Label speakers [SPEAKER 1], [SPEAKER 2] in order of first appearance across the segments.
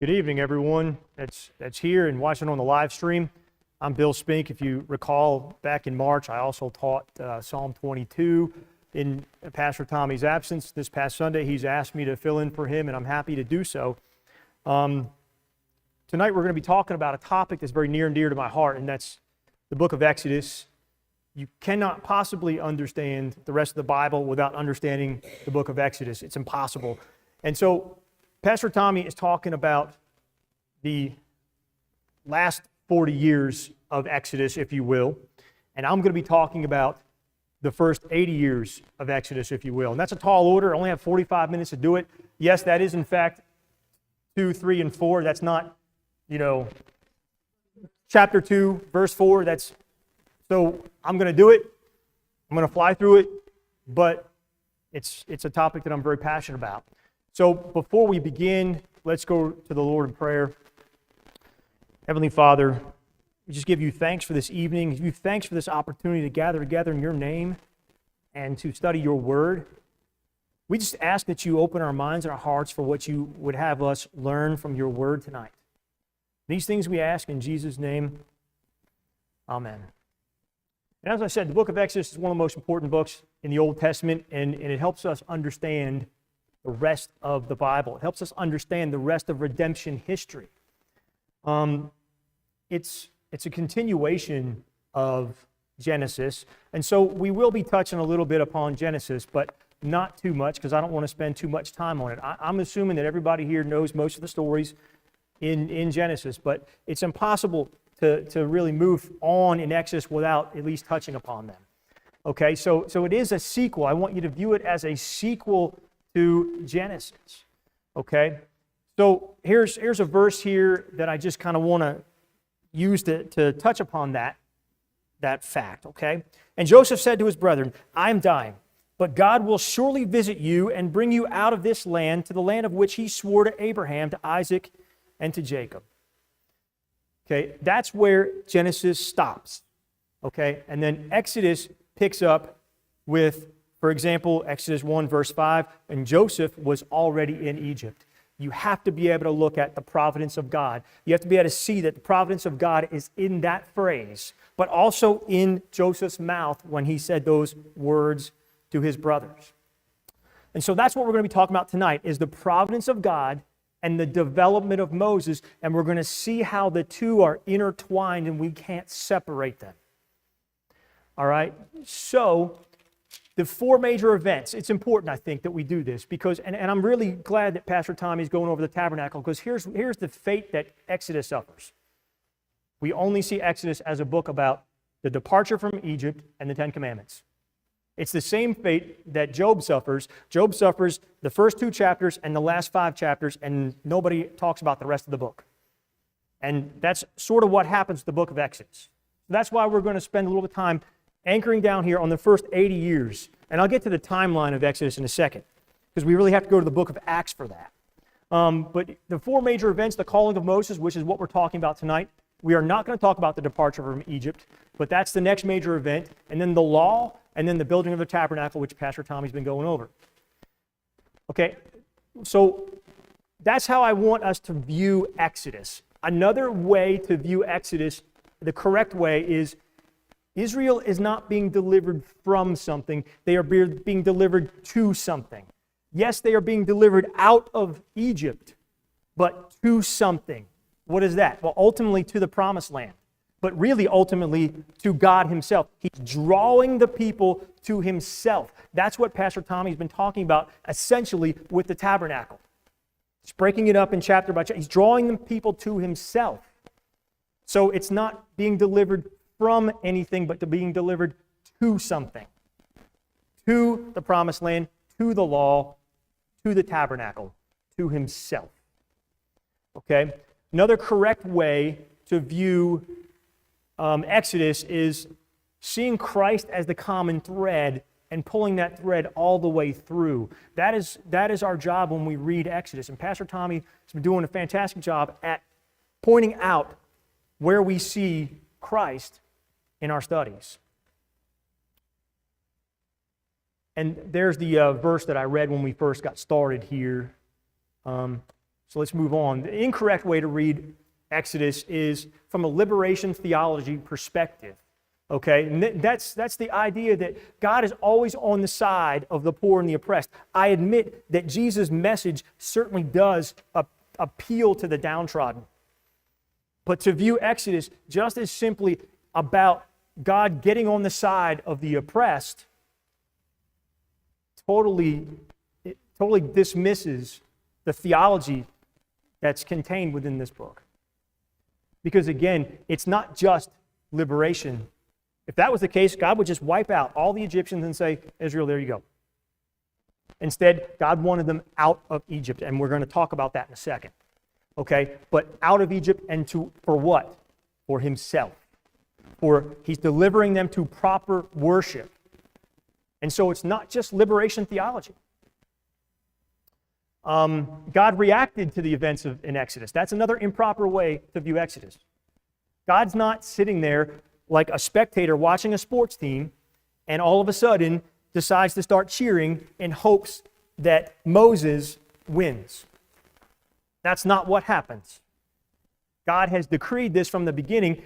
[SPEAKER 1] Good evening, everyone that's here and watching on the live stream. I'm Bill Spink. If you recall, back in March, I also taught Psalm 22 in Pastor Tommy's absence. This past Sunday, he's asked me to fill in for him, and I'm happy to do so. Tonight, we're going to be talking about a topic that's very near and dear to my heart, and that's the book of Exodus. You cannot possibly understand the rest of the Bible without understanding the book of Exodus. It's impossible. And so, Pastor Tommy is talking about the last 40 years of Exodus, if you will, and I'm going to be talking about the first 80 years of Exodus, if you will. And that's a tall order. I only have 45 minutes to do it. Yes, that is, in fact, 2, 3, and 4. That's not, chapter 2, verse 4. So I'm going to do it. I'm going to fly through it, but it's a topic that I'm very passionate about. So before we begin, let's go to the Lord in prayer. Heavenly Father, we just give you thanks for this evening. Give you thanks for this opportunity to gather together in your name and to study your word. We just ask that you open our minds and our hearts for what you would have us learn from your word tonight. These things we ask in Jesus' name. Amen. And as I said, the book of Exodus is one of the most important books in the Old Testament, and it helps us understand the rest of the Bible. It helps us understand the rest of redemption history. It's a continuation of Genesis, and so we will be touching a little bit upon Genesis, but not too much because I don't want to spend too much time on it. I'm assuming that everybody here knows most of the stories in Genesis, but it's impossible to really move on in Exodus without at least touching upon them. Okay, so it is a sequel. I want you to view it as a sequel to Genesis. Okay, so here's a verse here that I just kind of want to use to touch upon that fact. Okay, and Joseph said to his brethren, "I am dying, but God will surely visit you and bring you out of this land to the land of which he swore to Abraham, to Isaac, and to Jacob." Okay, that's where Genesis stops. Okay, and then Exodus picks up with, for example, Exodus 1, verse 5, and Joseph was already in Egypt. You have to be able to look at the providence of God. You have to be able to see that the providence of God is in that phrase, but also in Joseph's mouth when he said those words to his brothers. And so that's what we're going to be talking about tonight, is the providence of God and the development of Moses, and we're going to see how the two are intertwined and we can't separate them. All right? So, the four major events, it's important, I think, that we do this because, and I'm really glad that Pastor Tommy's going over the tabernacle, because here's the fate that Exodus suffers. We only see Exodus as a book about the departure from Egypt and the Ten Commandments. It's the same fate that Job suffers. Job suffers the first 2 chapters and the last 5 chapters, and nobody talks about the rest of the book. And that's sort of what happens to the book of Exodus. That's why we're going to spend a little bit of time anchoring down here on the first 80 years. And I'll get to the timeline of Exodus in a second, because we really have to go to the book of Acts for that. But the 4 major events, the calling of Moses, which is what we're talking about tonight, we are not going to talk about the departure from Egypt, but that's the next major event, and then the law, and then the building of the tabernacle, which Pastor Tommy's been going over. Okay, so that's how I want us to view Exodus. Another way to view Exodus, the correct way, is Israel is not being delivered from something. They are being delivered to something. Yes, they are being delivered out of Egypt, but to something. What is that? Well, ultimately to the promised land, but really ultimately to God himself. He's drawing the people to himself. That's what Pastor Tommy's been talking about essentially with the tabernacle. He's breaking it up in chapter by chapter. He's drawing the people to himself. So it's not being delivered from anything, but to being delivered to something. To the promised land, to the law, to the tabernacle, to himself. Okay? Another correct way to view Exodus is seeing Christ as the common thread and pulling that thread all the way through. That is our job when we read Exodus. And Pastor Tommy has been doing a fantastic job at pointing out where we see Christ in our studies. And there's the verse that I read when we first got started here. So let's move on. The incorrect way to read Exodus is from a liberation theology perspective. Okay, and that's the idea that God is always on the side of the poor and the oppressed. I admit that Jesus' message certainly does appeal to the downtrodden. But to view Exodus just as simply about God getting on the side of the oppressed totally dismisses the theology that's contained within this book. Because again, it's not just liberation. If that was the case, God would just wipe out all the Egyptians and say, Israel, there you go. Instead, God wanted them out of Egypt, and we're going to talk about that in a second. Okay? But out of Egypt, and for what? For himself. He's delivering them to proper worship. And so it's not just liberation theology. God reacted to the events in Exodus. That's another improper way to view Exodus. God's not sitting there like a spectator watching a sports team and all of a sudden decides to start cheering in hopes that Moses wins. That's not what happens. God has decreed this from the beginning,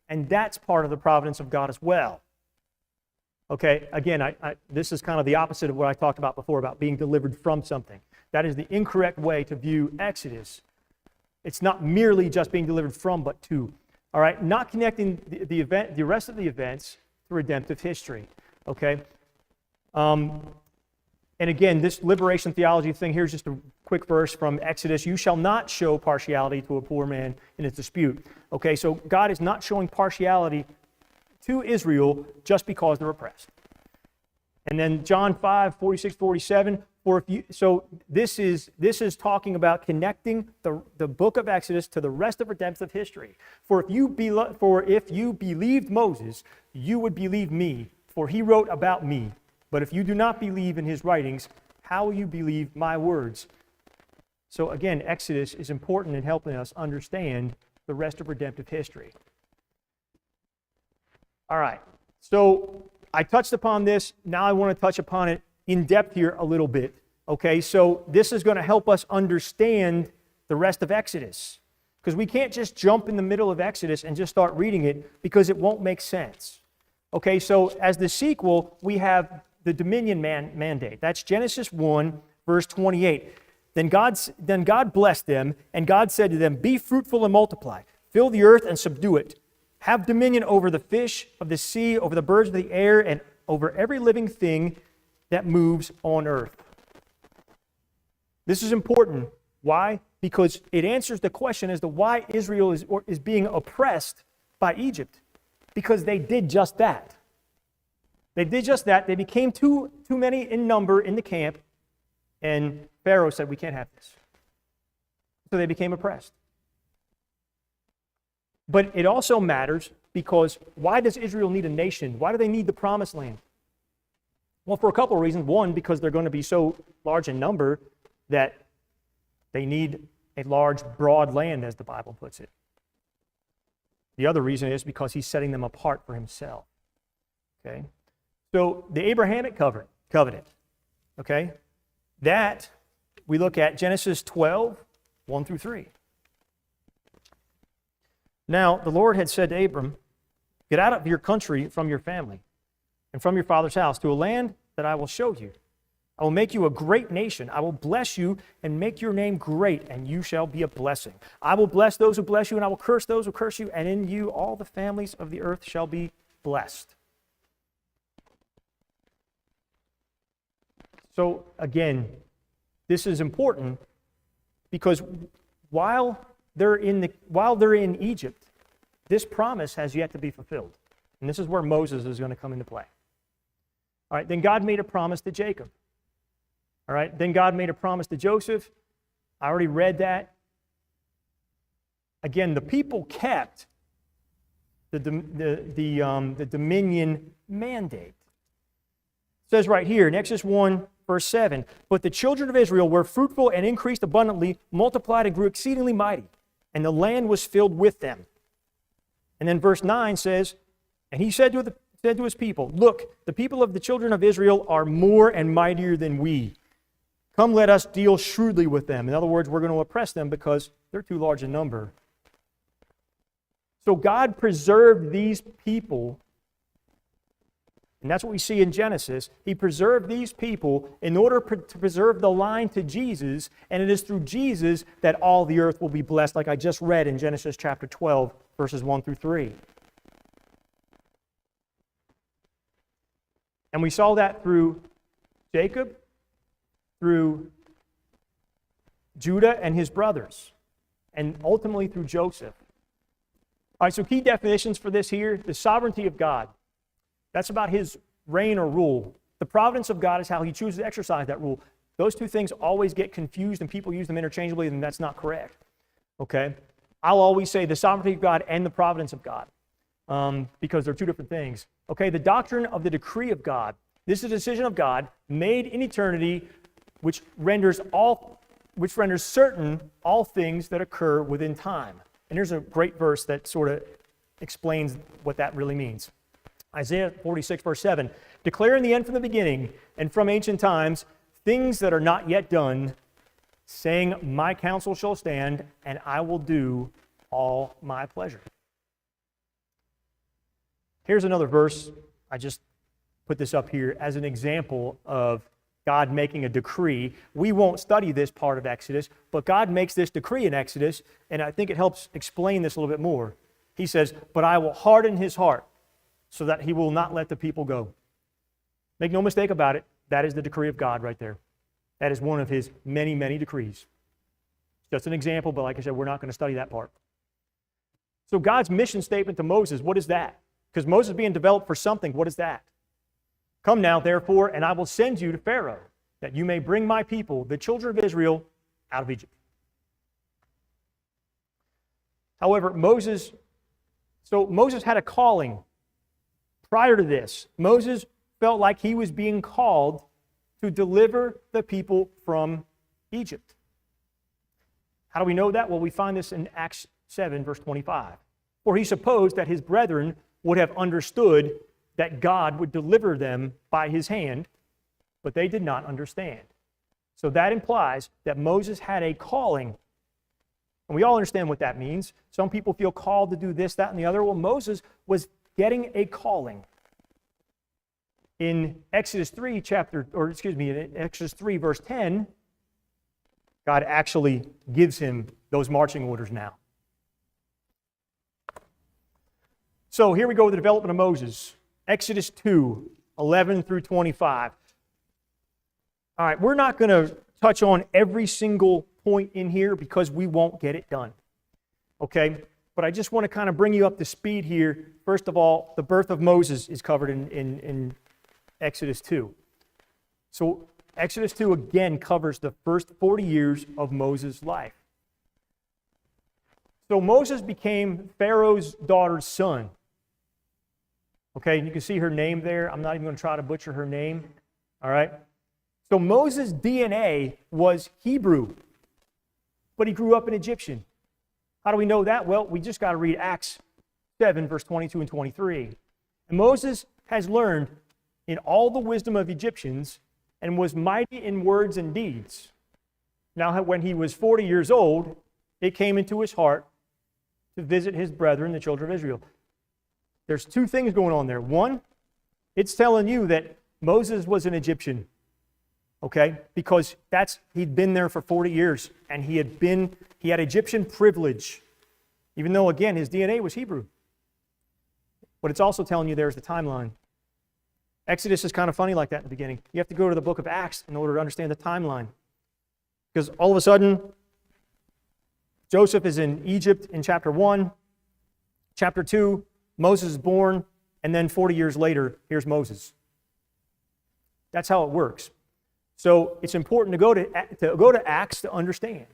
[SPEAKER 1] and that's part of the providence of God as well. Okay, again, this is kind of the opposite of what I talked about before, about being delivered from something. That is the incorrect way to view Exodus. It's not merely just being delivered from, but to. All right, not connecting the rest of the events to redemptive history. Okay, and again, this liberation theology thing, here's just a quick verse from Exodus. You shall not show partiality to a poor man in his dispute. Okay, so God is not showing partiality to Israel just because they're oppressed. And then John 5, 46, 47. So this is talking about connecting the book of Exodus to the rest of redemptive history. For if you believed Moses, you would believe me, for he wrote about me. But if you do not believe in his writings, how will you believe my words? So again, Exodus is important in helping us understand the rest of redemptive history. All right, so I touched upon this. Now I want to touch upon it in depth here a little bit. Okay, so this is going to help us understand the rest of Exodus. Because we can't just jump in the middle of Exodus and just start reading it, because it won't make sense. Okay, so as the sequel, we have the dominion mandate. That's Genesis 1, verse 28. Then God blessed them, and God said to them, be fruitful and multiply. Fill the earth and subdue it. Have dominion over the fish of the sea, over the birds of the air, and over every living thing that moves on earth. This is important. Why? Because it answers the question as to why Israel is being oppressed by Egypt. Because they did just that. They did just that. They became too many in number in the camp, and Pharaoh said, we can't have this. So they became oppressed. But it also matters because why does Israel need a nation? Why do they need the promised land? Well, for a couple of reasons. One, because they're going to be so large in number that they need a large, broad land, as the Bible puts it. The other reason is because he's setting them apart for himself. Okay? So the Abrahamic covenant, okay? That we look at Genesis 12, 1 through 3. Now, the Lord had said to Abram, get out of your country, from your family, and from your father's house, to a land that I will show you. I will make you a great nation. I will bless you and make your name great, and you shall be a blessing. I will bless those who bless you, and I will curse those who curse you, and in you all the families of the earth shall be blessed. So again, this is important because while they're in Egypt, this promise has yet to be fulfilled. And this is where Moses is going to come into play. All right, then God made a promise to Jacob. All right, then God made a promise to Joseph. I already read that. Again, the people kept the dominion mandate. It says right here in Exodus 1, verse 7, but the children of Israel were fruitful and increased abundantly, multiplied and grew exceedingly mighty, and the land was filled with them. And then verse 9 says, and he said to his people, look, the people of the children of Israel are more and mightier than we. Come, let us deal shrewdly with them. In other words, we're going to oppress them because they're too large in number. So God preserved these people, and that's what we see in Genesis. He preserved these people in order to preserve the line to Jesus, and it is through Jesus that all the earth will be blessed, like I just read in Genesis chapter 12, verses 1 through 3. And we saw that through Jacob, through Judah and his brothers, and ultimately through Joseph. All right, so key definitions for this here: the sovereignty of God. That's about his reign or rule. The providence of God is how he chooses to exercise that rule. Those two things always get confused, and people use them interchangeably, and that's not correct. Okay? I'll always say the sovereignty of God and the providence of God, because they're two different things. Okay, the doctrine of the decree of God. This is a decision of God made in eternity, which renders certain all things that occur within time. And there's a great verse that sort of explains what that really means. Isaiah 46, verse 7, declaring the end from the beginning and from ancient times, things that are not yet done, saying, my counsel shall stand, and I will do all my pleasure. Here's another verse. I just put this up here as an example of God making a decree. We won't study this part of Exodus, but God makes this decree in Exodus, and I think it helps explain this a little bit more. He says, but I will harden his heart so that he will not let the people go. Make no mistake about it, that is the decree of God right there. That is one of his many, many decrees. Just an example, but like I said, we're not going to study that part. So God's mission statement to Moses, what is that? Because Moses is being developed for something. What is that? Come now, therefore, and I will send you to Pharaoh, that you may bring my people, the children of Israel, out of Egypt. However, Moses had a calling prior to this. Moses felt like he was being called to deliver the people from Egypt. How do we know that? Well, we find this in Acts 7, verse 25. For he supposed that his brethren would have understood that God would deliver them by his hand, but they did not understand. So that implies that Moses had a calling. And we all understand what that means. Some people feel called to do this, that, and the other. Well, Moses was getting a calling. In Exodus 3, in Exodus 3, verse 10, God actually gives him those marching orders now. So here we go with the development of Moses. Exodus 2, 11 through 25. All right, we're not going to touch on every single point in here because we won't get it done. Okay? But I just want to kind of bring you up to speed here. First of all, the birth of Moses is covered in Exodus 2. So Exodus 2 again covers the first 40 years of Moses' life. So Moses became Pharaoh's daughter's son. Okay, you can see her name there. I'm not even going to try to butcher her name. All right? So Moses' DNA was Hebrew, but he grew up an Egyptian. How do we know that? Well, we just got to read Acts 7, verse 22 and 23. And Moses has learned in all the wisdom of Egyptians and was mighty in words and deeds. Now, when he was 40 years old, it came into his heart to visit his brethren, the children of Israel. There's two things going on there. One, it's telling you that Moses was an Egyptian, okay? Because he'd been there for 40 years, and he had Egyptian privilege, even though, again, his DNA was Hebrew. But it's also telling you there's the timeline. Exodus is kind of funny like that in the beginning. You have to go to the book of Acts in order to understand the timeline. Because all of a sudden, Joseph is in Egypt in chapter 1. Chapter 2, Moses is born, and then 40 years later, here's Moses. That's how it works. So it's important to go to Acts to understand.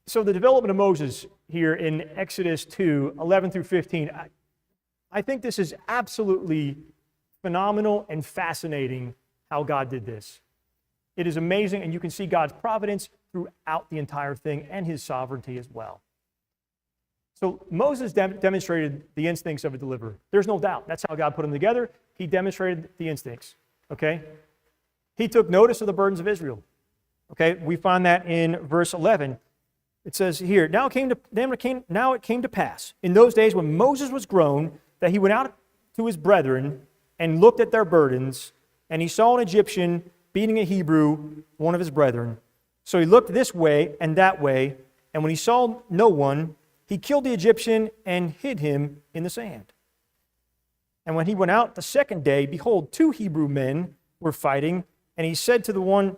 [SPEAKER 1] So the development of Moses here in Exodus 2, 11 through 15, I think this is absolutely phenomenal and fascinating how God did this. It is amazing, and you can see God's providence throughout the entire thing and his sovereignty as well. So Moses demonstrated the instincts of a deliverer. There's no doubt. That's how God put them together. He demonstrated the instincts. Okay? He took notice of the burdens of Israel. Okay? We find that in verse 11. It says here, now it came to pass in those days when Moses was grown that he went out to his brethren and looked at their burdens, and he saw an Egyptian beating a Hebrew, one of his brethren. So he looked this way and that way, and when he saw no one, he killed the Egyptian and hid him in the sand. And when he went out the second day, behold, 2 Hebrew men were fighting, and he said to the one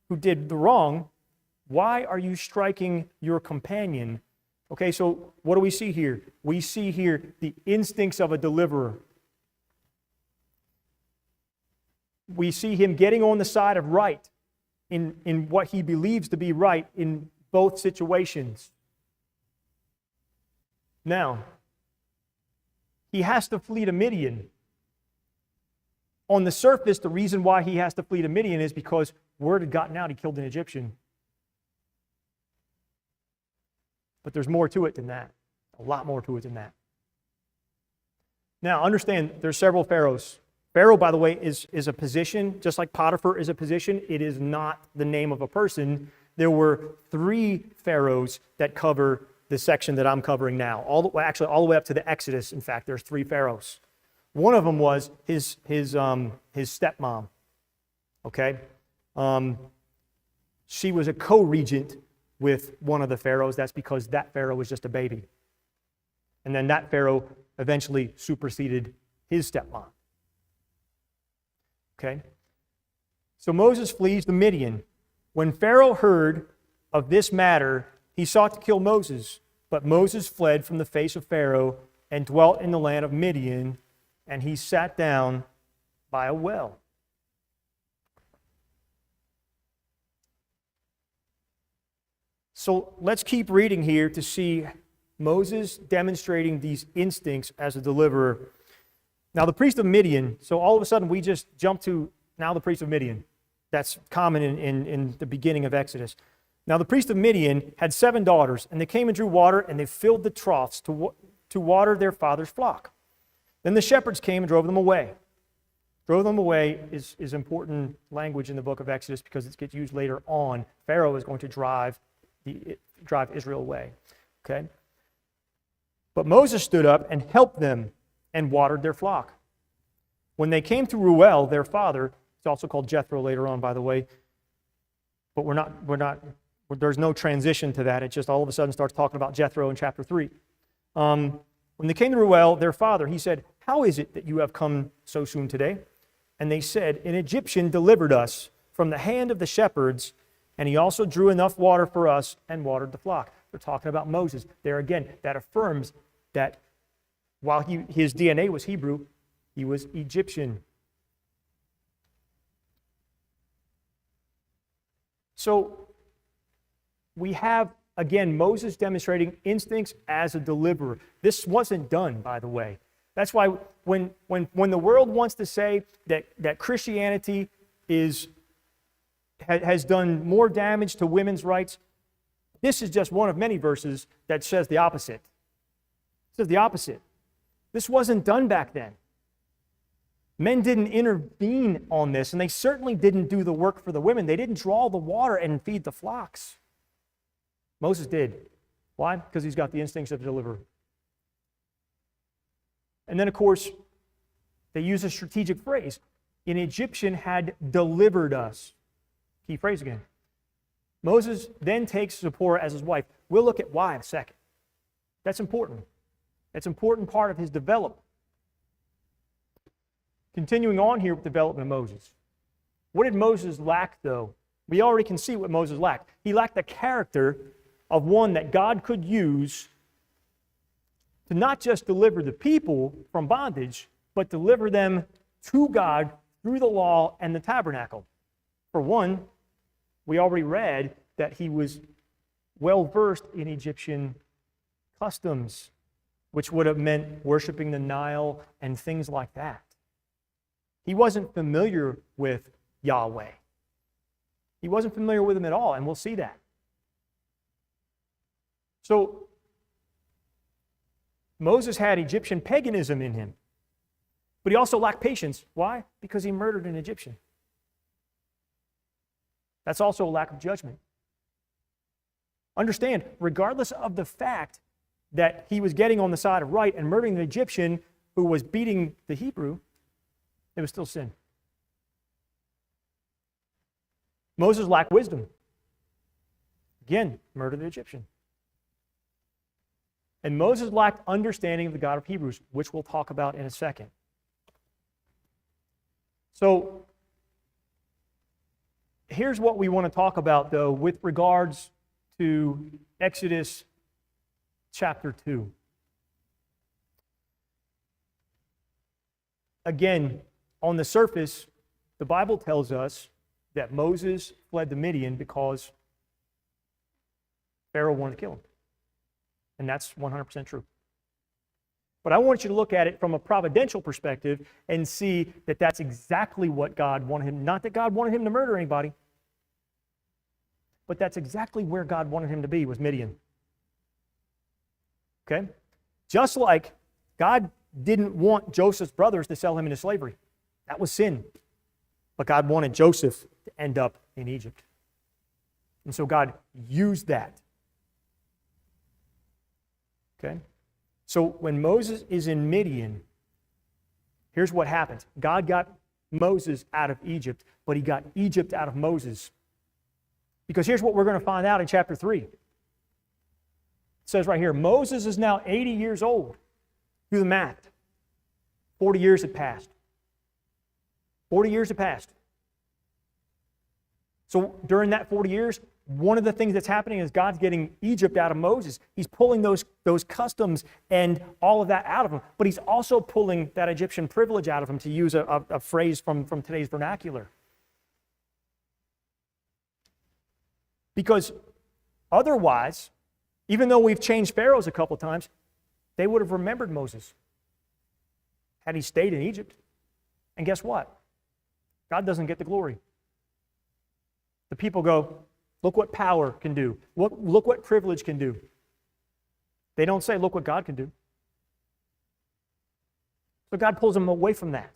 [SPEAKER 1] who did the wrong, why are you striking your companion? Okay, so what do we see here? We see here the instincts of a deliverer. We see him getting on the side of right in what he believes to be right in both situations. Now, he has to flee to Midian. On the surface, the reason why he has to flee to Midian is because word had gotten out he killed an Egyptian. But there's more to it than that. A lot more to it than that. Now, understand, there's several pharaohs. Pharaoh, by the way, is a position, just like Potiphar is a position. It is not the name of a person. There were 3 pharaohs that cover the section that I'm covering now. All the way up to the Exodus, in fact, there's 3 pharaohs. One of them was his stepmom. Okay? She was a co-regent with one of the pharaohs. That's because that pharaoh was just a baby. And then that pharaoh eventually superseded his stepmom. Okay? So Moses flees to Midian. When Pharaoh heard of this matter, he sought to kill Moses. But Moses fled from the face of Pharaoh and dwelt in the land of Midian, and he sat down by a well. So let's keep reading here to see Moses demonstrating these instincts as a deliverer. Now, the priest of Midian, so all of a sudden we just jump to now the priest of Midian. That's common in the beginning of Exodus. Now, the priest of Midian had 7 daughters, and they came and drew water, and they filled the troughs to water their father's flock. Then the shepherds came and drove them away. Drove them away is important language in the book of Exodus because it gets used later on. Pharaoh is going to drive Israel away. Okay? But Moses stood up and helped them and watered their flock. When they came to Reuel, their father, it's also called Jethro later on, by the way, but there's no transition to that. It just all of a sudden starts talking about Jethro in chapter 3. When they came to Reuel, their father, he said, how is it that you have come so soon today? And they said, an Egyptian delivered us from the hand of the shepherds, and he also drew enough water for us and watered the flock. They're talking about Moses. There again, that affirms that while his DNA was Hebrew, he was Egyptian. So we have, again, Moses demonstrating instincts as a deliverer. This wasn't done, by the way. That's why when the world wants to say that Christianity has done more damage to women's rights, this is just one of many verses that says the opposite. It says the opposite. This wasn't done back then. Men didn't intervene on this, and they certainly didn't do the work for the women. They didn't draw the water and feed the flocks. Moses did. Why? Because he's got the instincts of a deliverer. And then, of course, they use a strategic phrase. An Egyptian had delivered us. Key phrase again. Moses then takes Zipporah as his wife. We'll look at why in a second. That's important. That's an important part of his development. Continuing on here with the development of Moses. What did Moses lack, though? We already can see what Moses lacked. He lacked the character of one that God could use to not just deliver the people from bondage, but deliver them to God through the law and the tabernacle. For one, we already read that he was well-versed in Egyptian customs, which would have meant worshiping the Nile and things like that. He wasn't familiar with Yahweh. He wasn't familiar with him at all, and we'll see that. So, Moses had Egyptian paganism in him. But he also lacked patience. Why? Because he murdered an Egyptian. That's also a lack of judgment. Understand, regardless of the fact that he was getting on the side of right and murdering the Egyptian who was beating the Hebrew, it was still sin. Moses lacked wisdom. Again, murdered the Egyptian. And Moses lacked understanding of the God of Hebrews, which we'll talk about in a second. So, here's what we want to talk about, though, with regards to Exodus chapter 2. Again, on the surface, the Bible tells us that Moses fled to Midian because Pharaoh wanted to kill him. And that's 100% true. But I want you to look at it from a providential perspective and see that that's exactly what God wanted him. Not that God wanted him to murder anybody, but that's exactly where God wanted him to be, was Midian. Okay? Just like God didn't want Joseph's brothers to sell him into slavery. That was sin. But God wanted Joseph to end up in Egypt. And so God used that. Okay? So when Moses is in Midian, here's what happens. God got Moses out of Egypt, but he got Egypt out of Moses. Because here's what we're going to find out in chapter 3. It says right here, Moses is now 80 years old. Do the math. 40 years had passed. 40 years had passed. So during that 40 years, one of the things that's happening is God's getting Egypt out of Moses. He's pulling those customs and all of that out of him. But he's also pulling that Egyptian privilege out of him, to use a phrase from today's vernacular. Because otherwise, even though we've changed pharaohs a couple times, they would have remembered Moses had he stayed in Egypt. And guess what? God doesn't get the glory. The people go, look what power can do. Look what privilege can do. They don't say, look what God can do. So God pulls them away from that.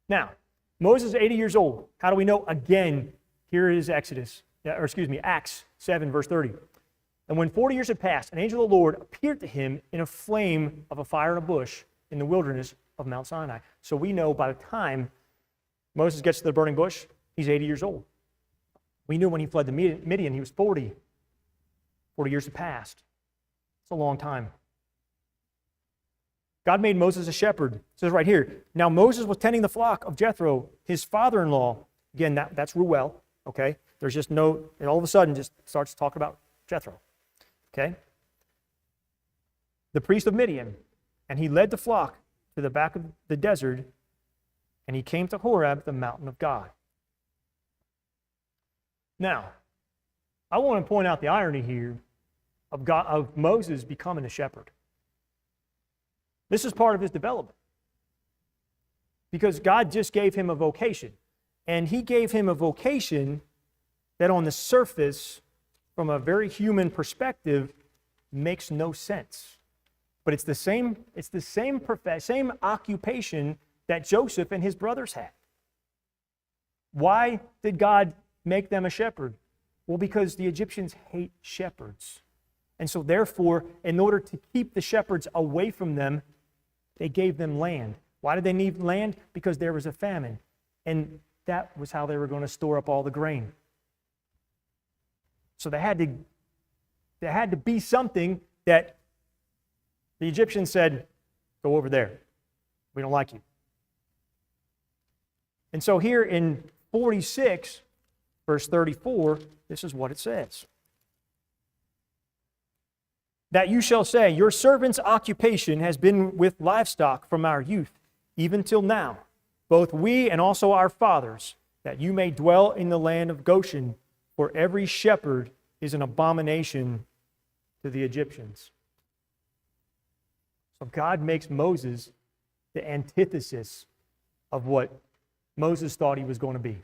[SPEAKER 1] Now, Moses is 80 years old. How do we know? Again, here is Acts 7, verse 30. And when 40 years had passed, an angel of the Lord appeared to him in a flame of a fire in a bush in the wilderness of Mount Sinai. So we know by the time Moses gets to the burning bush, he's 80 years old. We knew when he fled to Midian, he was 40. 40 years had passed. It's a long time. God made Moses a shepherd. It says right here, now Moses was tending the flock of Jethro, his father-in-law. Again, that's Ruel, okay? There's just no, and all of a sudden just starts to talk about Jethro, okay? The priest of Midian. And he led the flock to the back of the desert, and he came to Horeb, the mountain of God. Now, I want to point out the irony here of Moses becoming a shepherd. This is part of his development. Because God just gave him a vocation. And he gave him a vocation that on the surface, from a very human perspective, makes no sense. But it's the same occupation that Joseph and his brothers had. Why did God make them a shepherd? Well, because the Egyptians hate shepherds. And so therefore, in order to keep the shepherds away from them, they gave them land. Why did they need land? Because there was a famine. And that was how they were going to store up all the grain. So there had to be something that the Egyptians said, go over there. We don't like you. And so here in 46, verse 34, this is what it says. That you shall say, your servant's occupation has been with livestock from our youth, even till now, both we and also our fathers, that you may dwell in the land of Goshen, for every shepherd is an abomination to the Egyptians. So God makes Moses the antithesis of what Moses thought he was going to be.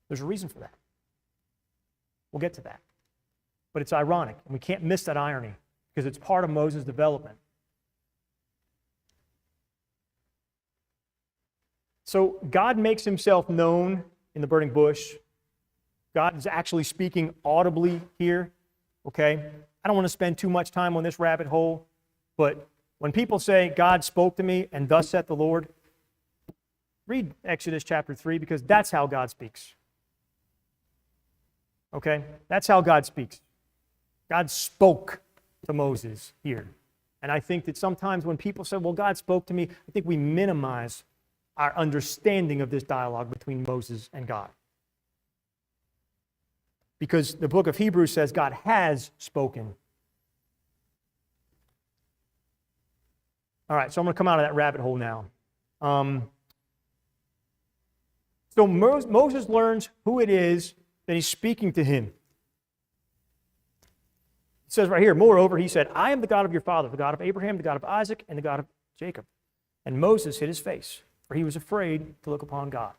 [SPEAKER 1] There's a reason for that. We'll get to that. But it's ironic, and we can't miss that irony, because it's part of Moses' development. So God makes himself known in the burning bush. God is actually speaking audibly here, okay? I don't want to spend too much time on this rabbit hole, but when people say, God spoke to me and thus saith the Lord, read Exodus chapter 3 because that's how God speaks. Okay? That's how God speaks. God spoke to Moses here. And I think that sometimes when people say, well, God spoke to me, I think we minimize our understanding of this dialogue between Moses and God. Because the book of Hebrews says God has spoken. All right, so I'm going to come out of that rabbit hole now. So Moses learns who it is that he's speaking to him. It says right here, moreover, he said, I am the God of your father, the God of Abraham, the God of Isaac, and the God of Jacob. And Moses hid his face, for he was afraid to look upon God.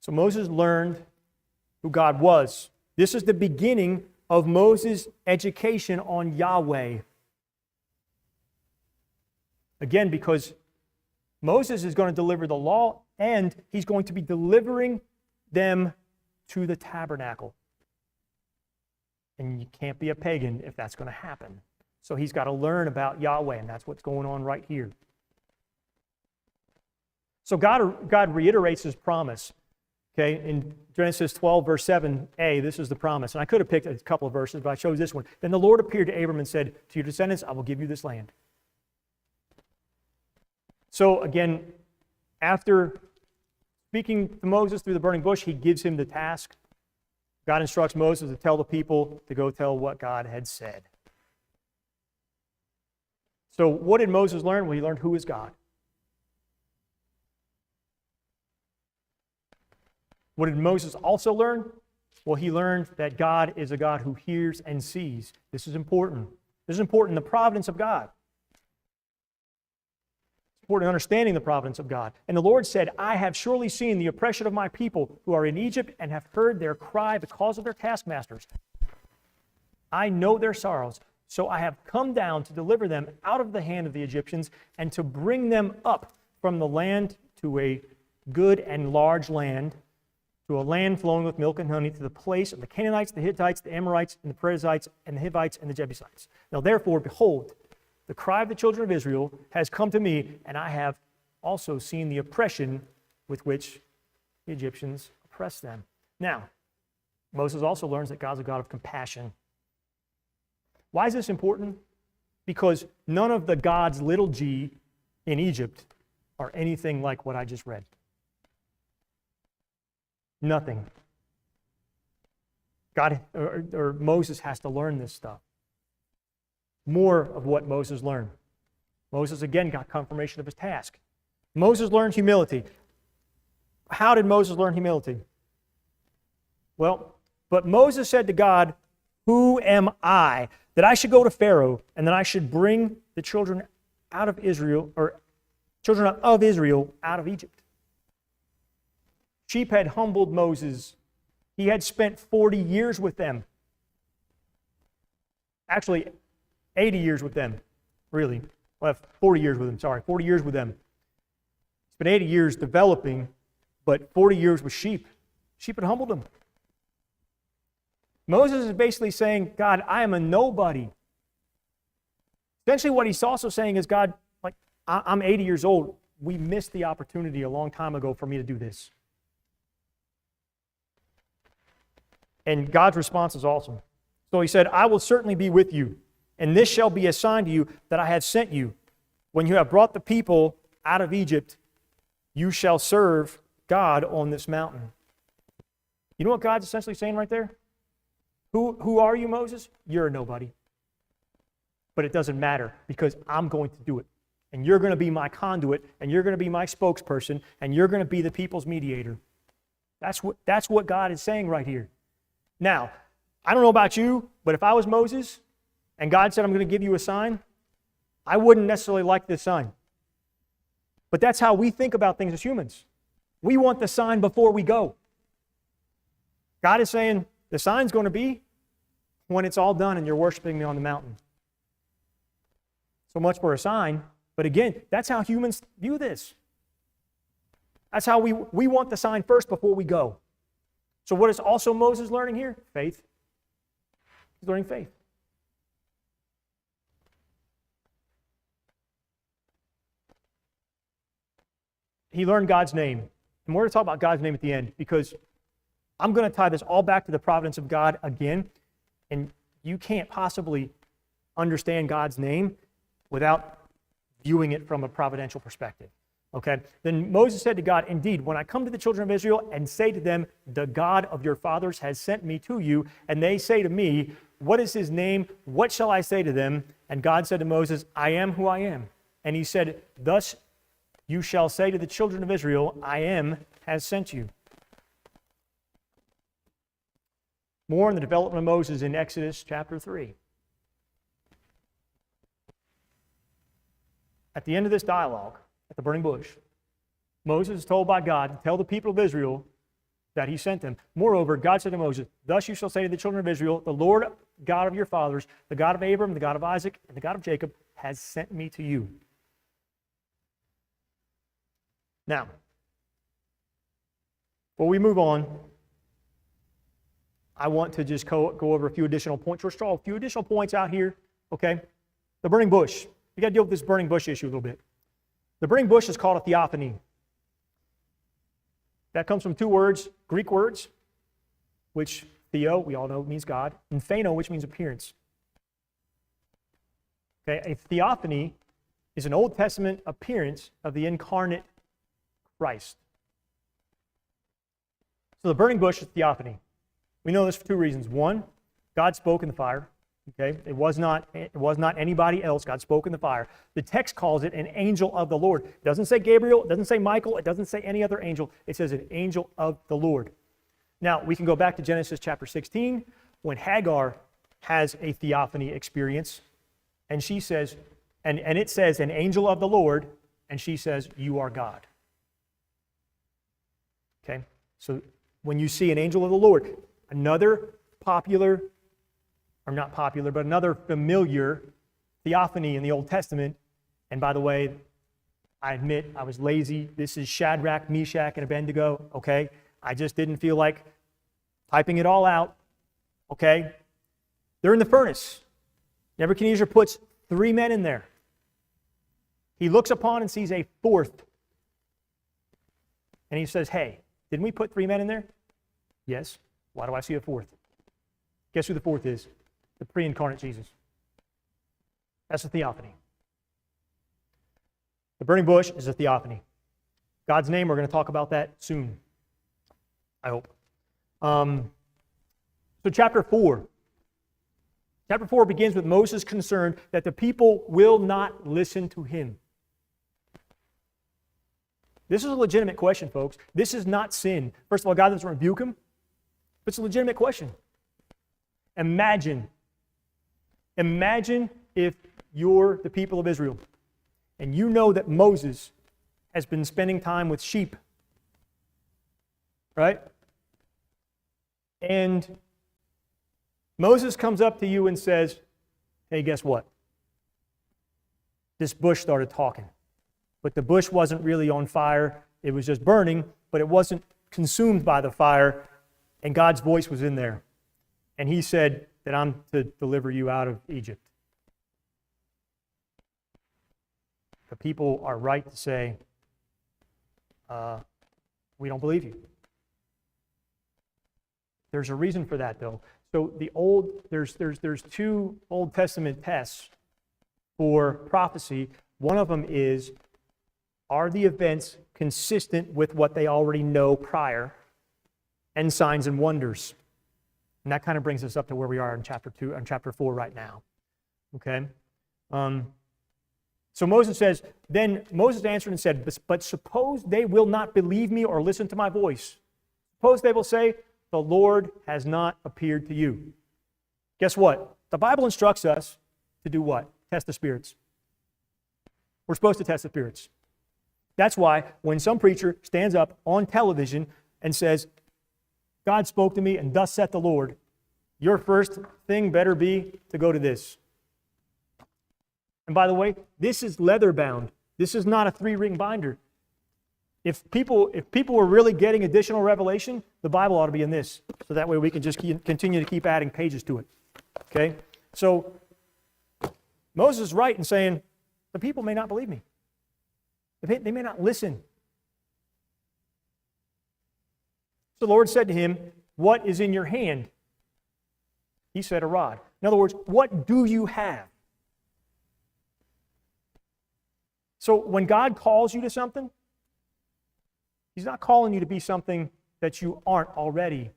[SPEAKER 1] So Moses learned who God was. This is the beginning of Moses' education on Yahweh. Again, because Moses is going to deliver the law, and he's going to be delivering them to the tabernacle. And you can't be a pagan if that's going to happen. So he's got to learn about Yahweh, and that's what's going on right here. So God reiterates his promise. Okay, in Genesis 12, verse 7a, this is the promise. And I could have picked a couple of verses, but I chose this one. Then the Lord appeared to Abram and said, to your descendants, I will give you this land. So again, after speaking to Moses through the burning bush, he gives him the task. God instructs Moses to tell the people to go tell what God had said. So what did Moses learn? Well, he learned who is God. What did Moses also learn? Well, he learned that God is a God who hears and sees. This is important. This is important, the providence of God. It's important understanding the providence of God. And the Lord said, I have surely seen the oppression of my people who are in Egypt and have heard their cry because of their taskmasters. I know their sorrows, so I have come down to deliver them out of the hand of the Egyptians and to bring them up from the land to a good and large land, to a land flowing with milk and honey, to the place of the Canaanites, the Hittites, the Amorites, and the Perizzites, and the Hivites, and the Jebusites. Now therefore, behold, the cry of the children of Israel has come to me, and I have also seen the oppression with which the Egyptians oppressed them. Now, Moses also learns that God's a God of compassion. Why is this important? Because none of the gods, little g, in Egypt are anything like what I just read. Nothing. God or Moses has to learn this stuff. More of what Moses learned. Moses again got confirmation of his task. Moses learned humility. How did Moses learn humility? Well, but Moses said to God, who am I that I should go to Pharaoh and that I should bring the children out of Israel, or children of Israel out of Egypt? Sheep had humbled Moses. He had spent 40 years with them. Actually, 80 years with them, really. Well, 40 years with them, 40 years with them. It's been 80 years developing, but 40 years with sheep. Sheep had humbled him. Moses is basically saying, God, I am a nobody. Essentially what he's also saying is, God, I'm 80 years old. We missed the opportunity a long time ago for me to do this. And God's response is awesome. So he said, I will certainly be with you, and this shall be a sign to you that I have sent you. When you have brought the people out of Egypt, you shall serve God on this mountain. You know what God's essentially saying right there? Who are you, Moses? You're a nobody. But it doesn't matter, because I'm going to do it. And you're going to be my conduit, and you're going to be my spokesperson, and you're going to be the people's mediator. That's what God is saying right here. Now, I don't know about you, but if I was Moses and God said, I'm going to give you a sign, I wouldn't necessarily like this sign. But that's how we think about things as humans. We want the sign before we go. God is saying, the sign's going to be when it's all done and you're worshiping me on the mountain. So much for a sign. But again, that's how humans view this. That's how we want the sign first before we go. So what is also Moses learning here? Faith. He's learning faith. He learned God's name. And we're going to talk about God's name at the end because I'm going to tie this all back to the providence of God again. And you can't possibly understand God's name without viewing it from a providential perspective. Okay? Then Moses said to God, "Indeed, when I come to the children of Israel and say to them, 'The God of your fathers has sent me to you,' and they say to me, 'What is his name? What shall I say to them?' And God said to Moses, 'I am who I am.' And he said, 'Thus you shall say to the children of Israel, I am has sent you.'" More on the development of Moses in Exodus chapter 3. At the end of this dialogue, at the burning bush, Moses is told by God to tell the people of Israel that he sent them. Moreover, God said to Moses, "Thus you shall say to the children of Israel, the Lord God of your fathers, the God of Abraham, the God of Isaac, and the God of Jacob, has sent me to you." Now, before we move on, I want to just go over a few additional points. We'll draw a few additional points out here, okay? The burning bush. You got to deal with this burning bush issue a little bit. The burning bush is called a theophany. That comes from two words, Greek words, which theo, we all know, means God, and phano, which means appearance. Okay, a theophany is an Old Testament appearance of the incarnate Christ. So the burning bush is theophany. We know this for two reasons. One, God spoke in the fire. Okay, it was not anybody else. God spoke in the fire. The text calls it an angel of the Lord. It doesn't say Gabriel. It doesn't say Michael. It doesn't say any other angel. It says an angel of the Lord. Now we can go back to Genesis chapter 16 when Hagar has a theophany experience, and she says, and it says an angel of the Lord, and she says, "You are God." Okay, so when you see an angel of the Lord, another popular, or not popular, but another familiar theophany in the Old Testament, and by the way, I admit I was lazy. This is Shadrach, Meshach, and Abednego, okay? I just didn't feel like typing it all out, okay? They're in the furnace. Nebuchadnezzar puts 3 men in there. He looks upon and sees a fourth, and he says, "Hey, didn't we put 3 men in there?" "Yes." "Why do I see a fourth?" Guess who the fourth is? The pre-incarnate Jesus. That's a theophany. The burning bush is a theophany. God's name, we're going to talk about that soon, I hope. So chapter 4. Chapter 4 begins with Moses concerned that the people will not listen to him. This is a legitimate question, folks. This is not sin. First of all, God doesn't rebuke him. But it's a legitimate question. Imagine if you're the people of Israel and you know that Moses has been spending time with sheep, right? And Moses comes up to you and says, "Hey, guess what? This bush started talking. But the bush wasn't really on fire. It was just burning, but it wasn't consumed by the fire, and God's voice was in there. And he said that I'm to deliver you out of Egypt." The people are right to say, "We don't believe you." There's a reason for that, though. So there's 2 Old Testament tests for prophecy. One of them is, are the events consistent with what they already know prior? And signs and wonders. And that kind of brings us up to where we are in chapter 2 and chapter 4 right now. Okay? So Moses says, then Moses answered and said, "But suppose they will not believe me or listen to my voice. Suppose they will say, 'The Lord has not appeared to you.'" Guess what? The Bible instructs us to do what? Test the spirits. We're supposed to test the spirits. That's why when some preacher stands up on television and says, "God spoke to me and thus saith the Lord," your first thing better be to go to this. And by the way, this is leather bound. This is not a 3-ring binder. If people were really getting additional revelation, the Bible ought to be in this. So that way we can just continue to keep adding pages to it. Okay? So Moses is right in saying, the people may not believe me. They may not listen. So the Lord said to him, what is in your hand? He said, a rod. In other words, what do you have? So when God calls you to something, He's not calling you to be something that you aren't already.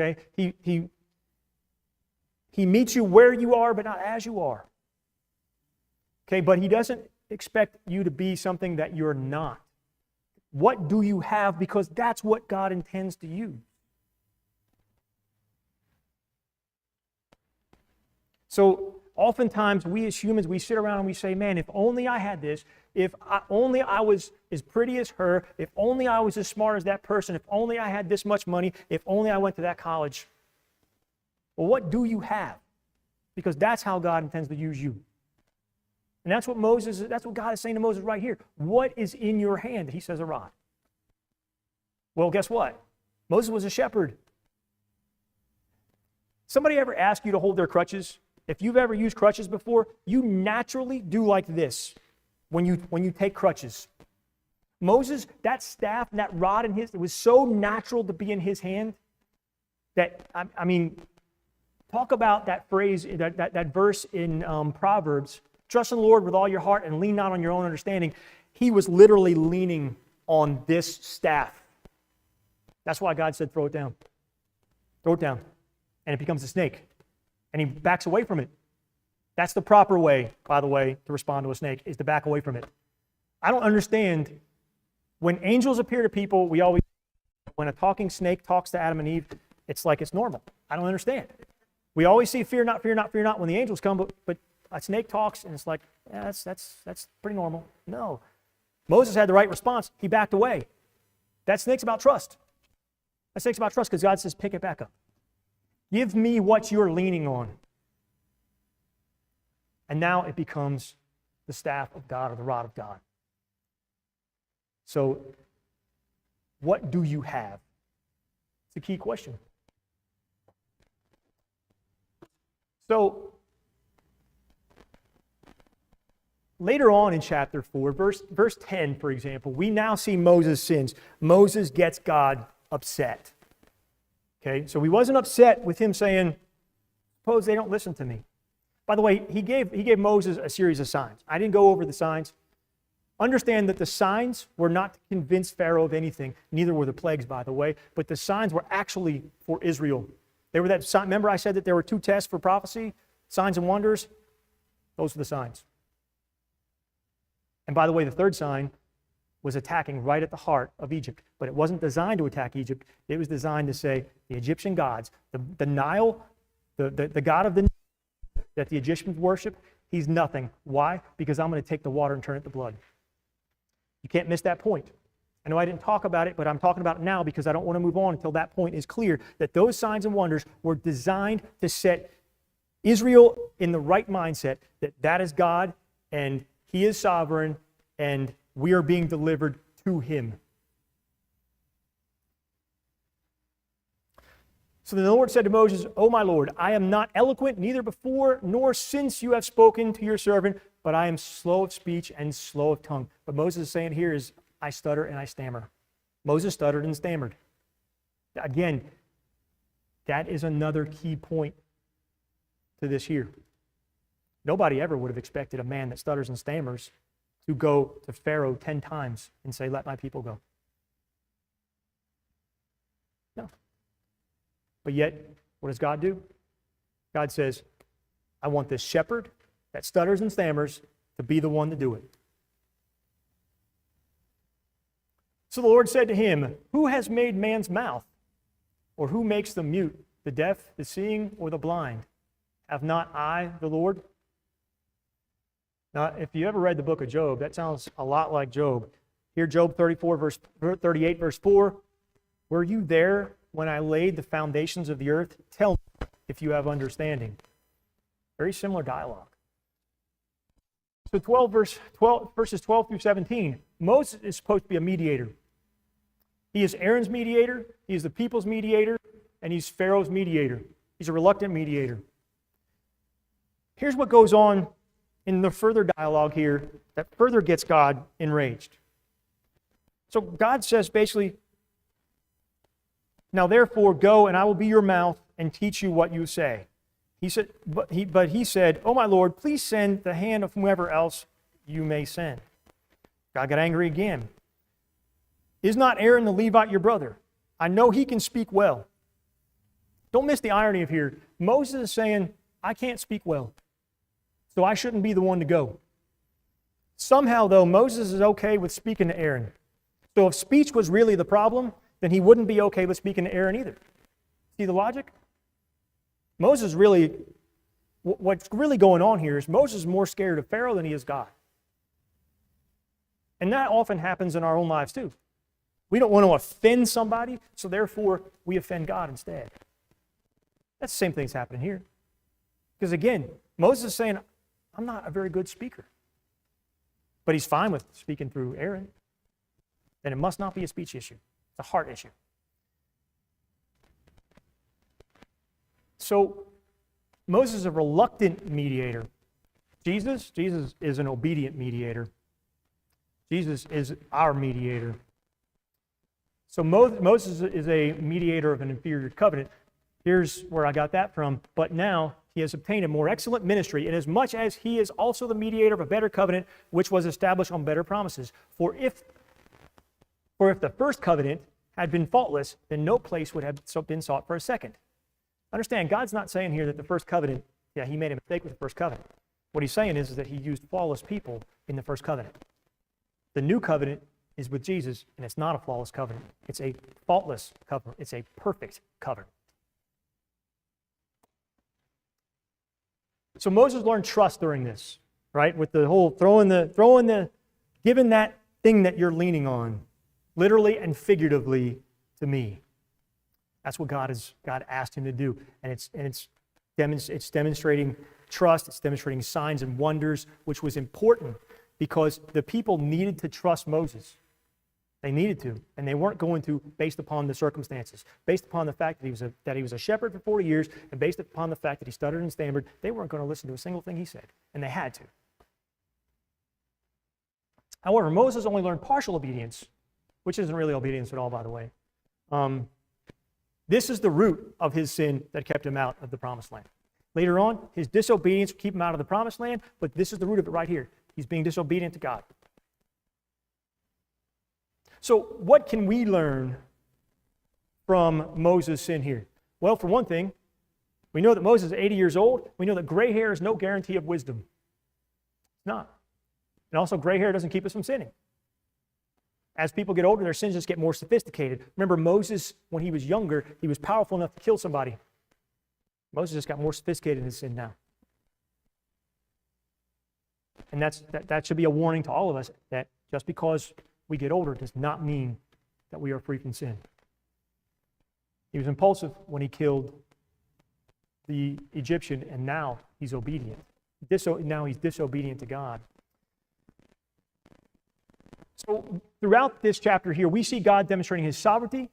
[SPEAKER 1] Okay? He meets you where you are, but not as you are. Okay? But He doesn't expect you to be something that you're not. What do you have? Because that's what God intends to use. So oftentimes we as humans, we sit around and we say, man, if only I had this, only I was as pretty as her, if only I was as smart as that person, if only I had this much money, if only I went to that college. Well, what do you have? Because that's how God intends to use you. And that's what God is saying to Moses right here. What is in your hand? He says a rod. Well, guess what? Moses was a shepherd. Somebody ever ask you to hold their crutches? If you've ever used crutches before, you naturally do like this when you take crutches. Moses, that staff and that rod in his, it was so natural to be in his hand that, I mean, talk about that phrase, that verse in Proverbs, trust in the Lord with all your heart and lean not on your own understanding. He was literally leaning on this staff. That's why God said, throw it down. Throw it down. And it becomes a snake. And he backs away from it. That's the proper way, by the way, to respond to a snake, is to back away from it. I don't understand. When angels appear to people, when a talking snake talks to Adam and Eve, it's like it's normal. I don't understand. We always see fear not, fear not, fear not when the angels come, but a snake talks and it's like, yeah, that's pretty normal. No. Moses had the right response. He backed away. That snake's about trust. That snake's about trust because God says, pick it back up. Give me what you're leaning on. And now it becomes the staff of God or the rod of God. So, what do you have? It's a key question. So, later on in chapter 4, verse 10, for example, we now see Moses sins. Moses gets God upset. Okay, so he wasn't upset with him saying, suppose they don't listen to me. By the way, he gave Moses a series of signs. I didn't go over the signs. Understand that the signs were not to convince Pharaoh of anything. Neither were the plagues, by the way. But the signs were actually for Israel. They were that. Remember I said that there were 2 tests for prophecy? Signs and wonders? Those are the signs. And by the way, the 3rd sign was attacking right at the heart of Egypt. But it wasn't designed to attack Egypt. It was designed to say the Egyptian gods, the Nile, the god of the Nile that the Egyptians worship, he's nothing. Why? Because I'm going to take the water and turn it to blood. You can't miss that point. I know I didn't talk about it, but I'm talking about it now because I don't want to move on until that point is clear, that those signs and wonders were designed to set Israel in the right mindset, that is God, and He is sovereign, and we are being delivered to Him. So then the Lord said to Moses, O my Lord, I am not eloquent, neither before nor since you have spoken to your servant, but I am slow of speech and slow of tongue. What Moses is saying here is, I stutter and I stammer. Moses stuttered and stammered. Again, that is another key point to this here. Nobody ever would have expected a man that stutters and stammers to go to Pharaoh 10 times and say, let my people go. No. But yet, what does God do? God says, I want this shepherd that stutters and stammers to be the one to do it. So the Lord said to him, who has made man's mouth? Or who makes the mute, the deaf, the seeing, or the blind? Have not I, the Lord? Now, if you ever read the book of Job, that sounds a lot like Job. Here, Job 38, verse 4. Were you there when I laid the foundations of the earth? Tell me if you have understanding. Very similar dialogue. So verses 12 through 17, Moses is supposed to be a mediator. He is Aaron's mediator, he is the people's mediator, and he's Pharaoh's mediator. He's a reluctant mediator. Here's what goes on in the further dialogue here that further gets God enraged. So God says basically, now therefore go, and I will be your mouth and teach you what you say. He said, but he said, oh my Lord, please send the hand of whomever else you may send. God got angry again. Is not Aaron the Levite your brother? I know he can speak well. Don't miss the irony of here. Moses is saying, I can't speak well, so I shouldn't be the one to go. Somehow, though, Moses is okay with speaking to Aaron. So if speech was really the problem, then he wouldn't be okay with speaking to Aaron either. See the logic? Moses really, what's really going on here is Moses is more scared of Pharaoh than he is God. And that often happens in our own lives too. We don't want to offend somebody, so therefore we offend God instead. That's the same thing that's happening here. Because again, Moses is saying, I'm not a very good speaker. But he's fine with speaking through Aaron. Then it must not be a speech issue. It's a heart issue. So Moses is a reluctant mediator. Jesus is an obedient mediator. Jesus is our mediator. So Moses is a mediator of an inferior covenant. Here's where I got that from. But now he has obtained a more excellent ministry, inasmuch as he is also the mediator of a better covenant, which was established on better promises. For if the first covenant had been faultless, then no place would have been sought for a second. Understand, God's not saying here that the first covenant, he made a mistake with the first covenant. What he's saying is that he used flawless people in the first covenant. The new covenant is with Jesus, and it's not a flawless covenant. It's a faultless covenant. It's a perfect covenant. So Moses learned trust during this, right? With the whole giving that thing that you're leaning on, literally and figuratively, to me. That's what God asked him to do. And it's demonstrating trust, it's demonstrating signs and wonders, which was important because the people needed to trust Moses. They needed to, and they weren't going to based upon the circumstances. Based upon the fact that he was a shepherd for 40 years, and based upon the fact that he stuttered and stammered, they weren't going to listen to a single thing he said, and they had to. However, Moses only learned partial obedience, which isn't really obedience at all, by the way. This is the root of his sin that kept him out of the promised land. Later on, his disobedience would keep him out of the promised land, but this is the root of it right here. He's being disobedient to God. So what can we learn from Moses' sin here? Well, for one thing, we know that Moses is 80 years old. We know that gray hair is no guarantee of wisdom. It's not. And also, gray hair doesn't keep us from sinning. As people get older, their sins just get more sophisticated. Remember, Moses, when he was younger, he was powerful enough to kill somebody. Moses just got more sophisticated in his sin now. And that should be a warning to all of us that just because we get older does not mean that we are free from sin. He was impulsive when he killed the Egyptian, and now he's obedient. Now he's disobedient to God. So throughout this chapter here, we see God demonstrating his sovereignty,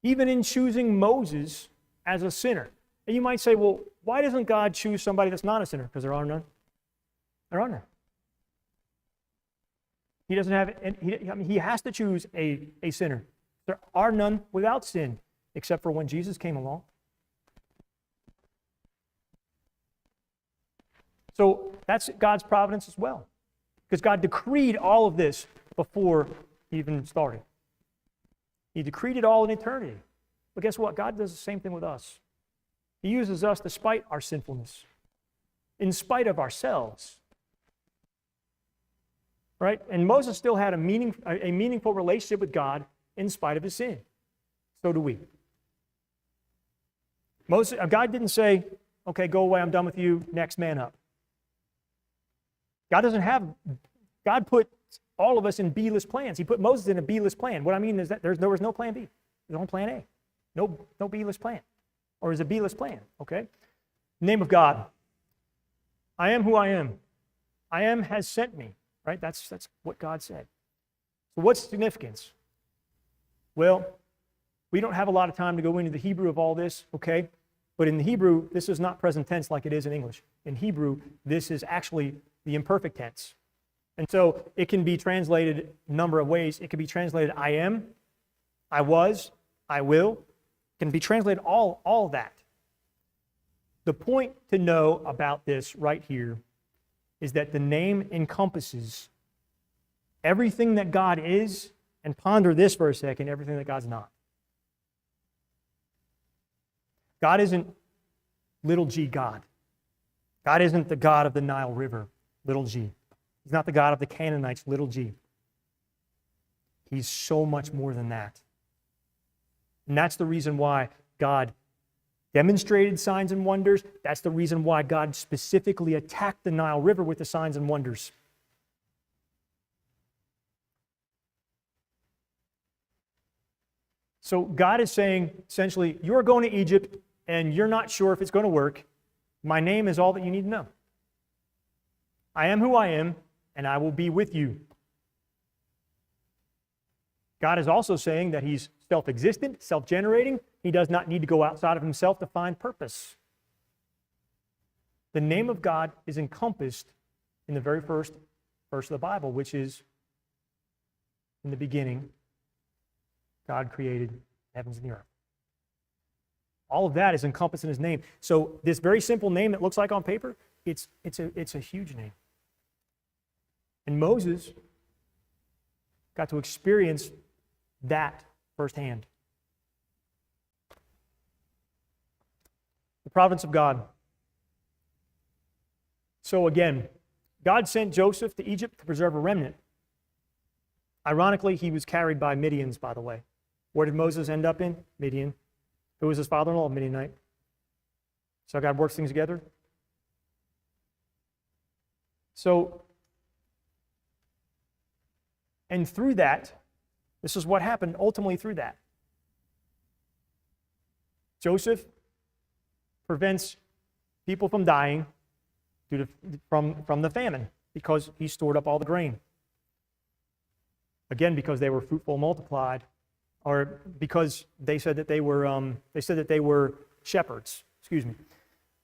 [SPEAKER 1] even in choosing Moses as a sinner. And you might say, well, why doesn't God choose somebody that's not a sinner? Because there are none. There are none. He doesn't have, he has to choose a sinner. There are none without sin, except for when Jesus came along. So that's God's providence as well. Because God decreed all of this before he even started. He decreed it all in eternity. But guess what? God does the same thing with us. He uses us despite our sinfulness, in spite of ourselves. Right? And Moses still had a meaningful relationship with God in spite of his sin. So do we. God didn't say, okay, go away, I'm done with you, next man up. God put all of us in B-list plans. He put Moses in a B-list plan. What I mean is that there was no plan B. There's only plan A. No B-list plan. Or is a B-list plan, okay? Name of God. I am who I am. I am has sent me, right? That's what God said. So what's the significance? Well, we don't have a lot of time to go into the Hebrew of all this, okay? But in the Hebrew, this is not present tense like it is in English. In Hebrew, this is actually the imperfect tense. And so it can be translated a number of ways. It can be translated I am, I was, I will. It can be translated all of that. The point to know about this right here is that the name encompasses everything that God is, and ponder this for a second, everything that God's not. God isn't little g God. God isn't the God of the Nile River, little g. He's not the God of the Canaanites, little g. He's so much more than that. And that's the reason why God demonstrated signs and wonders. That's the reason why God specifically attacked the Nile River with the signs and wonders. So God is saying, essentially, you're going to Egypt and you're not sure if it's going to work. My name is all that you need to know. I am who I am, and I will be with you. God is also saying that He's self-existent, self-generating. He does not need to go outside of Himself to find purpose. The name of God is encompassed in the very first verse of the Bible, which is, in the beginning, God created heavens and the earth. All of that is encompassed in His name. So this very simple name that looks like on paper, it's a huge name. And Moses got to experience that firsthand. The providence of God. So again, God sent Joseph to Egypt to preserve a remnant. Ironically, he was carried by Midians, by the way. Where did Moses end up in? Midian. Who was his father-in-law? Midianite. So God works things together. So, and through that, this is what happened ultimately through that. Joseph prevents people from dying from the famine because he stored up all the grain. Again, because they were fruitful and multiplied, or because they said that they were shepherds. Excuse me.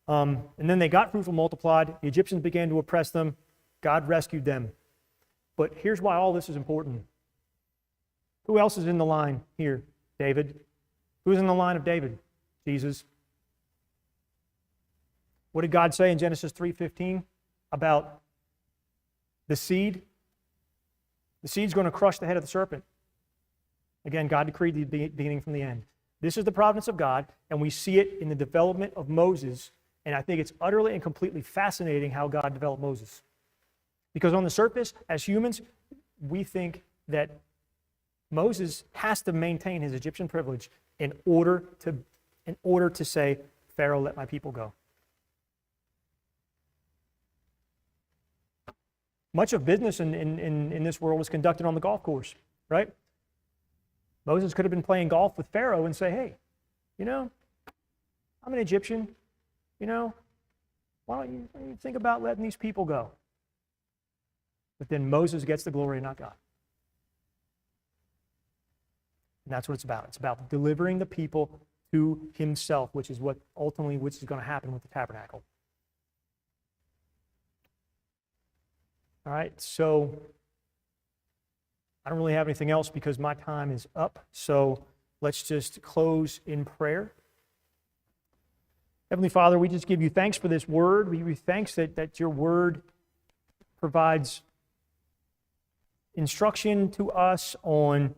[SPEAKER 1] And then they got fruitful, multiplied. The Egyptians began to oppress them. God rescued them. But here's why all this is important. Who else is in the line here? David. Who's in the line of David? Jesus. What did God say in Genesis 3:15 about the seed? The seed's going to crush the head of the serpent. Again, God decreed the beginning from the end. This is the providence of God, and we see it in the development of Moses. And I think it's utterly and completely fascinating how God developed Moses. Because on the surface, as humans, we think that Moses has to maintain his Egyptian privilege in order to say, Pharaoh, let my people go. Much of business in this world is conducted on the golf course, right? Moses could have been playing golf with Pharaoh and say, hey, I'm an Egyptian, why don't you think about letting these people go? But then Moses gets the glory, not God. And that's what it's about. It's about delivering the people to himself, which is going to happen with the tabernacle. All right, so I don't really have anything else because my time is up. So let's just close in prayer. Heavenly Father, we just give you thanks for this word. We give you thanks that your word provides instruction to us on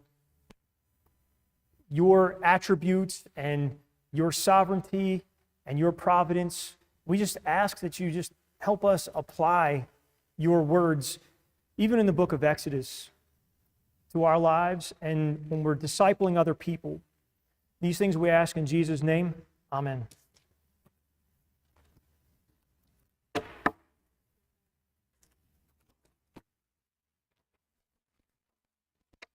[SPEAKER 1] your attributes and your sovereignty and your providence. We just ask that you just help us apply your words, even in the book of Exodus, to our lives and when we're discipling other people. These things we ask in Jesus' name. Amen.